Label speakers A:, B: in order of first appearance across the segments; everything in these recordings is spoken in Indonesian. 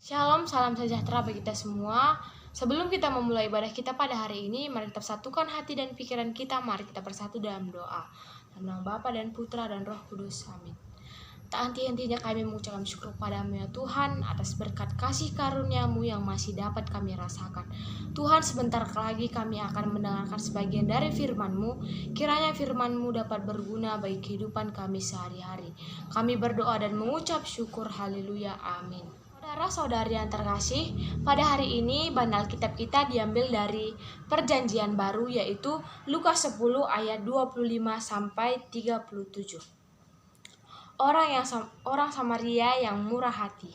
A: Shalom, salam sejahtera bagi kita semua. Sebelum kita memulai ibadah kita pada hari ini, mari kita satukan hati dan pikiran kita. Mari kita bersatu dalam doa. Dalam nama Bapa dan Putra dan Roh Kudus. Amin. Tak henti-hentinya kami mengucapkan syukur padamu ya Tuhan atas berkat kasih karuniamu yang masih dapat kami rasakan. Tuhan, sebentar lagi kami akan mendengarkan sebagian dari firman-Mu. Kiranya firman-Mu dapat berguna bagi kehidupan kami sehari-hari. Kami berdoa dan mengucap syukur. Haleluya. Amin. Saudara-saudari yang terkasih, pada hari ini bacaan Alkitab kita diambil dari Perjanjian Baru, yaitu Lukas 10 ayat 25 sampai 37. Orang Samaria yang murah hati.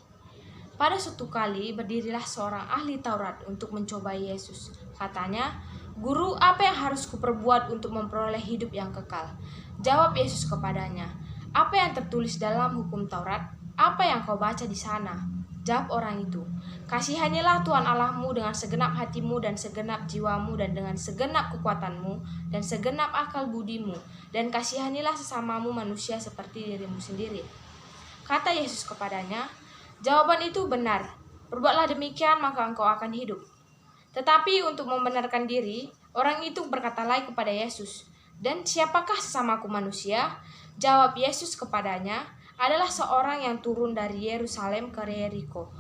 A: Pada suatu kali berdirilah seorang ahli Taurat untuk mencoba Yesus. Katanya, "Guru, apa yang harus kuperbuat untuk memperoleh hidup yang kekal?" Jawab Yesus kepadanya, "Apa yang tertulis dalam hukum Taurat? Apa yang kau baca di sana?" Jawab orang itu, "Kasihanilah Tuhan Allahmu dengan segenap hatimu dan segenap jiwamu dan dengan segenap kekuatanmu dan segenap akal budimu, dan kasihanilah sesamamu manusia seperti dirimu sendiri." Kata Yesus kepadanya, "Jawaban itu benar. Perbuatlah demikian maka engkau akan hidup." Tetapi untuk membenarkan diri, orang itu berkata lagi kepada Yesus, "Dan siapakah sesamaku manusia?" Jawab Yesus kepadanya, "Adalah seorang yang turun dari Yerusalem ke Yeriko.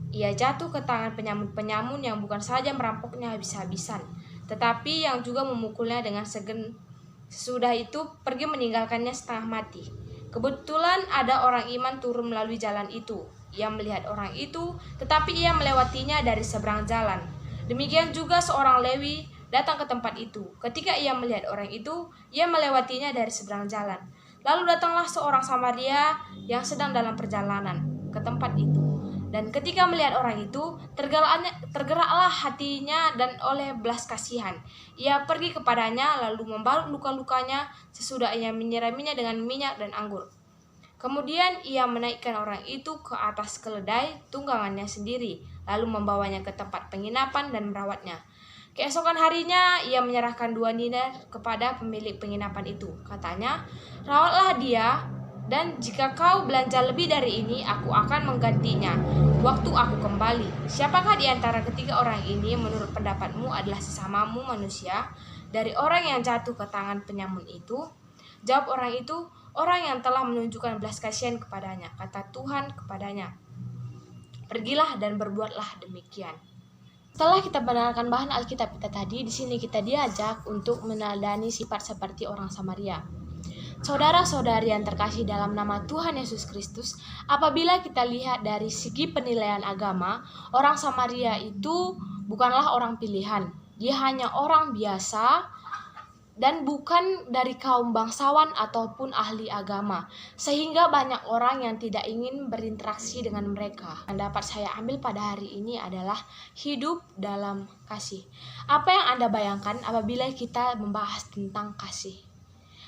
A: Ia jatuh ke tangan penyamun-penyamun yang bukan saja merampoknya habis-habisan, tetapi yang juga memukulnya dengan sesudah itu pergi meninggalkannya setengah mati. Kebetulan ada orang iman turun melalui jalan itu. Ia melihat orang itu, tetapi ia melewatinya dari seberang jalan. Demikian juga seorang Lewi datang ke tempat itu. Ketika ia melihat orang itu, ia melewatinya dari seberang jalan. Lalu datanglah seorang Samaria yang sedang dalam perjalanan ke tempat itu. Dan ketika melihat orang itu, tergeraklah hatinya dan oleh belas kasihan. Ia pergi kepadanya lalu membalut luka-lukanya sesudah ia menyiraminya dengan minyak dan anggur. Kemudian ia menaikkan orang itu ke atas keledai tunggangannya sendiri, lalu membawanya ke tempat penginapan dan merawatnya. Keesokan harinya ia menyerahkan 2 dinar kepada pemilik penginapan itu. Katanya, "Rawatlah dia, dan jika kau belanja lebih dari ini, aku akan menggantinya waktu aku kembali." Siapakah di antara ketiga orang ini menurut pendapatmu adalah sesamamu manusia dari orang yang jatuh ke tangan penyamun itu? Jawab orang itu, "Orang yang telah menunjukkan belas kasihan kepadanya." Kata Tuhan kepadanya, "Pergilah dan berbuatlah demikian." Setelah kita mendengarkan bahan Alkitab kita tadi, di sini kita diajak untuk meneladani sifat seperti orang Samaria. Saudara-saudari yang terkasih dalam nama Tuhan Yesus Kristus, apabila kita lihat dari segi penilaian agama, orang Samaria itu bukanlah orang pilihan. Dia hanya orang biasa dan bukan dari kaum bangsawan ataupun ahli agama, sehingga banyak orang yang tidak ingin berinteraksi dengan mereka. Yang dapat saya ambil pada hari ini adalah hidup dalam kasih. Apa yang Anda bayangkan apabila kita membahas tentang kasih?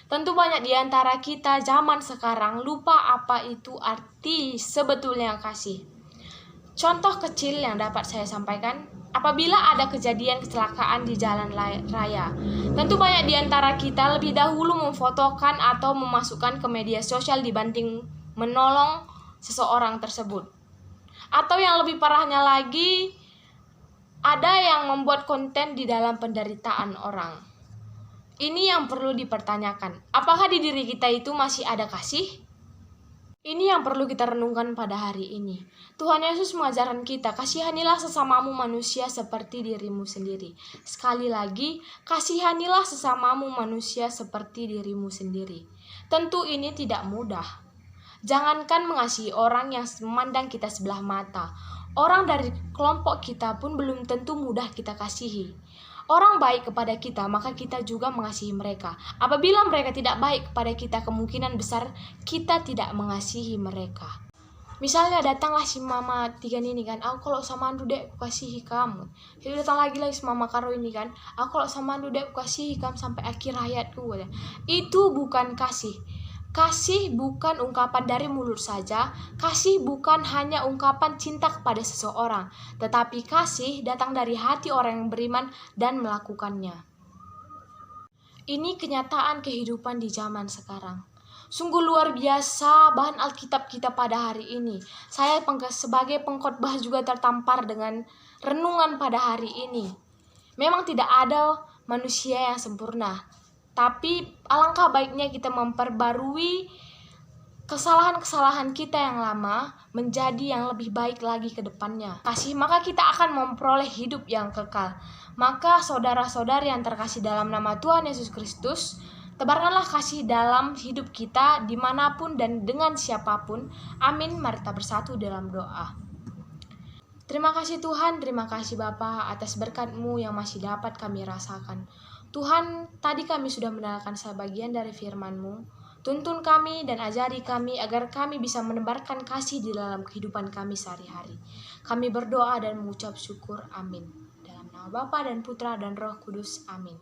A: Tentu banyak di antara kita zaman sekarang lupa apa itu arti sebetulnya kasih. Contoh kecil yang dapat saya sampaikan, apabila ada kejadian kecelakaan di jalan raya, tentu banyak di antara kita lebih dahulu memfotokan atau memasukkan ke media sosial dibanding menolong seseorang tersebut. Atau yang lebih parahnya lagi, ada yang membuat konten di dalam penderitaan orang. Ini yang perlu dipertanyakan. Apakah di diri kita itu masih ada kasih? Ini yang perlu kita renungkan pada hari ini. Tuhan Yesus mengajarkan kita, kasihanilah sesamamu manusia seperti dirimu sendiri. Sekali lagi, kasihanilah sesamamu manusia seperti dirimu sendiri. Tentu ini tidak mudah. Jangankan mengasihi orang yang memandang kita sebelah mata, orang dari kelompok kita pun belum tentu mudah kita kasihi. Orang baik kepada kita, maka kita juga mengasihi mereka. Apabila mereka tidak baik kepada kita, kemungkinan besar kita tidak mengasihi mereka. Misalnya datanglah si mama Tigan ini kan, "Aku kalau sama andu dek aku kasihi kamu." Lalu datang lagi si mama Karo ini kan, "Aku kalau sama andu dek aku kasihi kamu sampai akhir hayatku." Itu bukan kasih. Kasih bukan ungkapan dari mulut saja. Kasih bukan hanya ungkapan cinta kepada seseorang, tetapi kasih datang dari hati orang yang beriman dan melakukannya. Ini kenyataan kehidupan di zaman sekarang. Sungguh luar biasa bahan Alkitab kita pada hari ini. Saya sebagai pengkhotbah juga tertampar dengan renungan pada hari ini. Memang tidak ada manusia yang sempurna, tapi alangkah baiknya kita memperbarui kesalahan-kesalahan kita yang lama menjadi yang lebih baik lagi ke depannya. Maka kita akan memperoleh hidup yang kekal. Maka saudara-saudari yang terkasih dalam nama Tuhan Yesus Kristus, tebarkanlah kasih dalam hidup kita dimanapun dan dengan siapapun. Amin. Mari kita bersatu dalam doa. Terima kasih Tuhan, terima kasih Bapa atas berkat-Mu yang masih dapat kami rasakan. Tuhan, tadi kami sudah mendengarkan sebagian dari firman-Mu. Tuntun kami dan ajari kami agar kami bisa menebarkan kasih di dalam kehidupan kami sehari-hari. Kami berdoa dan mengucap syukur. Amin. Dalam nama Bapa dan Putra dan Roh Kudus. Amin.